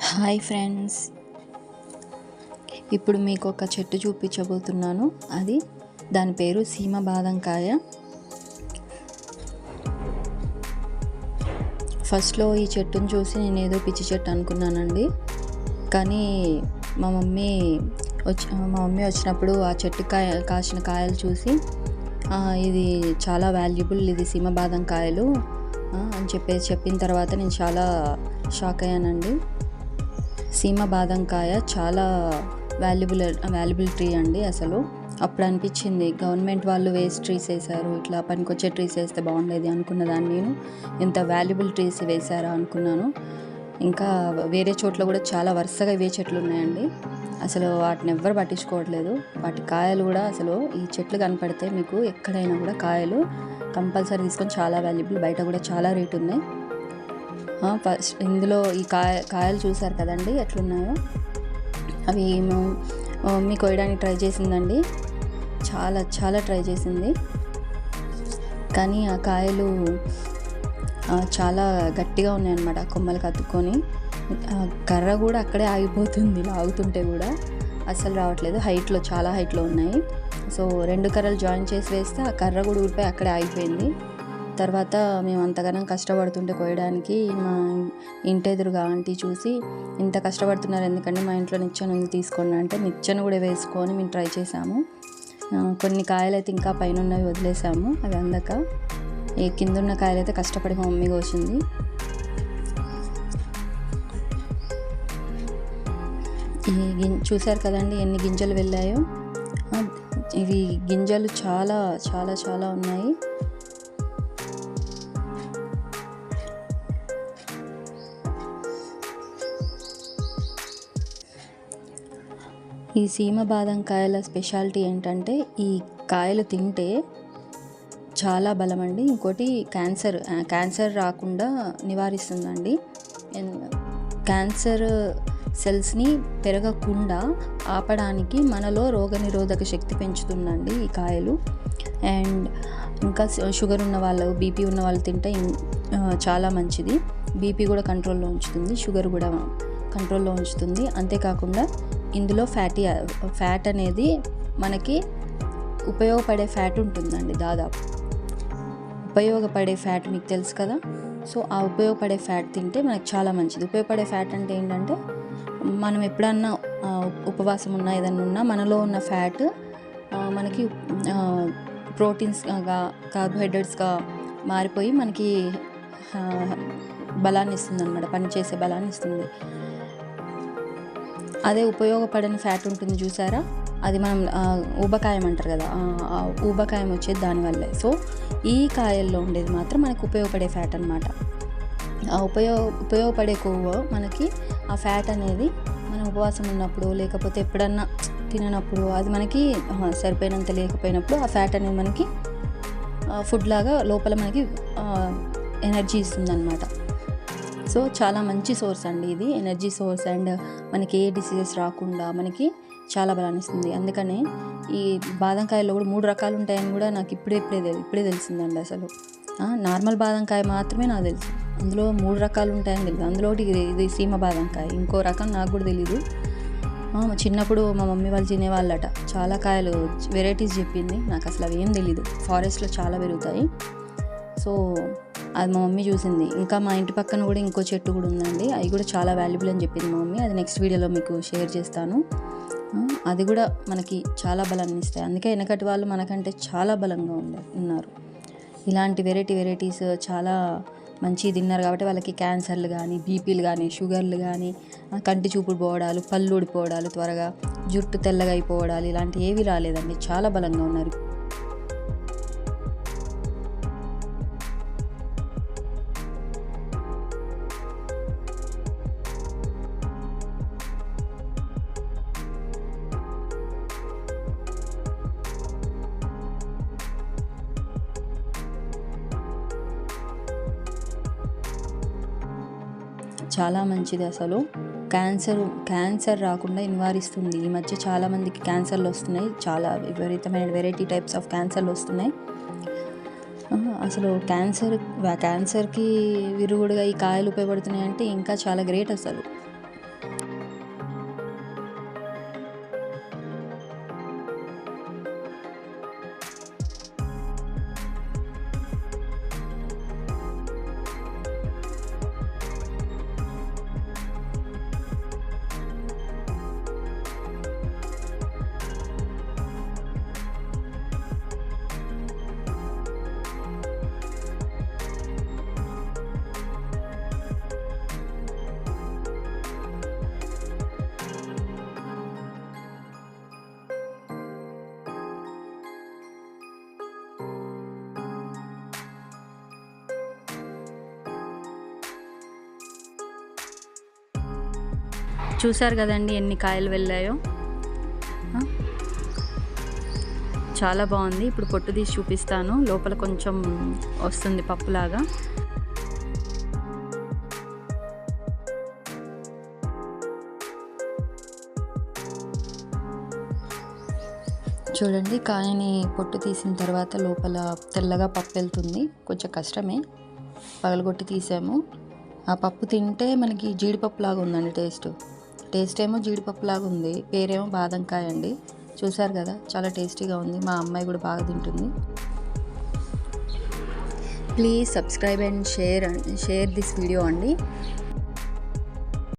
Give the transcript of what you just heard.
Hi friends, ఇప్పుడు మీకు ఒక చెట్టు చూపించబోతున్నాను. దాని పేరు సీమ బాదంకాయ. ఫస్ట్లో ఈ చెట్టును చూసి నేను ఏదో పిచ్చి చెట్టు అనుకున్నానండి. కానీ మా మమ్మీ వచ్చినప్పుడు ఆ చెట్టు కాసిన కాయలు చూసి ఇది చాలా వాల్యుబుల్, ఇది సీమ బాదంకాయలు అని చెప్పిన తర్వాత నేను చాలా షాక్ అయ్యానండి. సీమ బాదంకాయ చాలా వాల్యుబుల్ ట్రీ అండి. అసలు అప్పుడు అనిపించింది గవర్నమెంట్ వాళ్ళు వేస్ట్ ట్రీస్ వేశారు, ఇట్లా పనికొచ్చే ట్రీస్ వేస్తే బాగుండేది అనుకున్నదాన్ని. నేను ఇంత వాల్యుబుల్ ట్రీస్ వేశారా అనుకున్నాను. ఇంకా వేరే చోట్ల కూడా చాలా వరుసగా ఇవే చెట్లు ఉన్నాయండి. అసలు వాటిని ఎవ్వరు పట్టించుకోవట్లేదు. వాటి కాయలు కూడా అసలు ఈ చెట్లు కనపడితే మీకు ఎక్కడైనా కూడా కాయలు కంపల్సరీ తీసుకొని, చాలా వాల్యుబుల్. బయట కూడా చాలా రేటు ఉన్నాయి. ఫస్ట్ ఇందులో ఈ కాయలు చూసారు కదండి ఎట్లున్నాయో. అవి మమ్మీ కోయడానికి ట్రై చేసిందండి, చాలా ట్రై చేసింది. కానీ ఆ కాయలు చాలా గట్టిగా ఉన్నాయన్నమాట, కొమ్మలకు అతుక్కొని. కర్ర కూడా అక్కడే ఆగిపోతుంది, లాగుతుంటే కూడా అస్సలు రావట్లేదు. చాలా హైట్లో ఉన్నాయి. సో 2 కర్రలు జాయిన్ చేసి వేస్తే ఆ కర్ర కూడా ఊరిపోయి అక్కడే ఆగిపోయింది. తర్వాత మేము అంతగానం కష్టపడుతుంటే కోయడానికి మా ఇంటి ఎదురుగా ఆంటీ చూసి, ఇంత కష్టపడుతున్నారు ఎందుకంటే మా ఇంట్లో నిచ్చెన ఉంది తీసుకోండి అంటే నిచ్చెన కూడా వేసుకొని మేము ట్రై చేసాము. కొన్ని కాయలు అయితే ఇంకా పైన ఉన్నవి వదిలేసాము, అవి అందక. ఈ కింద ఉన్న కాయలు అయితే కష్టపడి మా మమ్మీ కోసింది. చూశారు కదండి ఎన్ని గింజలు వెళ్ళాయో. ఇవి గింజలు చాలా చాలా చాలా ఉన్నాయి. ఈ సీమ బాదంకాయల స్పెషాలిటీ ఏంటంటే, ఈ కాయలు తింటే చాలా బలం అండి. ఇంకోటి క్యాన్సర్ రాకుండా నివారిస్తుందండి. క్యాన్సర్ సెల్స్ని పెరగకుండా ఆపడానికి మనలో రోగనిరోధక శక్తి పెంచుతుందండి ఈ కాయలు. అండ్ ఇంకా షుగర్ ఉన్న వాళ్ళు, బీపీ ఉన్న వాళ్ళు తింటే చాలా మంచిది. బీపీ కూడా కంట్రోల్లో ఉంచుతుంది, షుగర్ కూడా కంట్రోల్లో ఉంచుతుంది. అంతేకాకుండా ఇందులో ఫ్యాట్ అనేది మనకి ఉపయోగపడే ఫ్యాట్ ఉంటుందండి. దాదాపు ఉపయోగపడే ఫ్యాట్ మీకు తెలుసు కదా. సో ఆ ఉపయోగపడే ఫ్యాట్ తింటే మనకు చాలా మంచిది. ఉపయోగపడే ఫ్యాట్ అంటే ఏంటంటే, మనం ఎప్పుడన్నా ఉపవాసం ఉన్నా ఏదన్నా ఉన్నా మనలో ఉన్న ఫ్యాట్ మనకి ప్రోటీన్స్గా, కార్బోహైడ్రేట్స్గా మారిపోయి మనకి బలాన్ని ఇస్తుంది అన్నమాట, పనిచేసే బలాన్ని ఇస్తుంది. అదే ఉపయోగపడని ఫ్యాట్ ఉంటుంది చూసారా, అది మనం ఊబకాయం అంటారు కదా, ఊబకాయం వచ్చేది దానివల్లే. సో ఈ కాయల్లో ఉండేది మాత్రం మనకు ఉపయోగపడే ఫ్యాట్ అనమాట. ఆ ఉపయోగపడే కొవ్వు మనకి, ఆ ఫ్యాట్ అనేది మనం ఉపవాసం ఉన్నప్పుడు లేకపోతే ఎప్పుడన్నా తిననప్పుడు, అది మనకి సరిపోయినంత లేకపోయినప్పుడు ఆ ఫ్యాట్ అనేది మనకి ఫుడ్ లాగా లోపల మనకి ఎనర్జీ ఇస్తుంది అనమాట. సో చాలా మంచి సోర్స్ అండి ఇది, ఎనర్జీ సోర్స్. అండ్ మనకి ఏ డిసీజెస్ రాకుండా మనకి చాలా బలాన్ని ఇస్తుంది. అందుకనే ఈ బాదంకాయల్లో కూడా 3 రకాలు ఉంటాయని కూడా నాకు ఇప్పుడే తెలిసిందండి. అసలు నార్మల్ బాదంకాయ మాత్రమే నాకు తెలుసు, అందులో 3 రకాలు ఉంటాయని తెలుసు. అందులో ఇది సీమ బాదంకాయ, ఇంకో రకం నాకు కూడా తెలీదు. చిన్నప్పుడు మా మమ్మీ వాళ్ళు తినేవాళ్ళట, చాలా కాయలు వెరైటీస్ చెప్పింది, నాకు అసలు అవి ఏం తెలీదు. ఫారెస్ట్లో చాలా పెరుగుతాయి. సో అది మా మమ్మీ చూసింది. ఇంకా మా ఇంటి పక్కన కూడా ఇంకో చెట్టు కూడా ఉందండి, అది కూడా చాలా వాల్యుబుల్ అని చెప్పింది మా మమ్మీ. అది నెక్స్ట్ వీడియోలో మీకు షేర్ చేస్తాను. అది కూడా మనకి చాలా బలాన్ని ఇస్తాయి. అందుకే వెనకటి వాళ్ళు మనకంటే చాలా బలంగా ఉన్నారు. ఇలాంటి వెరైటీస్ చాలా మంచి తిన్నారు కాబట్టి వాళ్ళకి క్యాన్సర్లు కానీ, బీపీలు కానీ, షుగర్లు కానీ, కంటి చూపుడు పోవడాలు, పళ్ళు ఊడిపోవడాలు, త్వరగా జుట్టు తెల్లగా అయిపోవడాలు, ఇలాంటివి ఏవి రాలేదండి. చాలా బలంగా ఉన్నారు. చాలా మంచిది. అసలు క్యాన్సర్ రాకుండా నివారిస్తుంది. ఈ మధ్య చాలామందికి క్యాన్సర్లు వస్తున్నాయి, చాలా విపరీతమైన వెరైటీ టైప్స్ ఆఫ్ క్యాన్సర్లు వస్తున్నాయి. అసలు క్యాన్సర్కి విరుగుడుగా ఈ కాయలు ఉపయోగపడుతున్నాయి అంటే ఇంకా చాలా గ్రేట్ అసలు. చూసారు కదండి ఎన్ని కాయలు వెళ్ళాయో. చాలా బాగుంది. ఇప్పుడు పొట్టు తీసి చూపిస్తాను. లోపల కొంచెం వస్తుంది పప్పులాగా. చూడండి, కాయని పొట్టు తీసిన తర్వాత లోపల తెల్లగా పప్పు వెళ్తుంది. కొంచెం కష్టమే, పగలగొట్టి తీసాము. ఆ పప్పు తింటే మనకి జీడిపప్పు లాగా ఉందండి. టేస్ట్ ఏమో జీడిపప్పు లాగా ఉంది, పేరేమో బాదంకాయ అండి. చూసారు కదా, చాలా టేస్టీగా ఉంది. మా అమ్మాయి కూడా బాగా తింటుంది. Please subscribe and share this video అండి.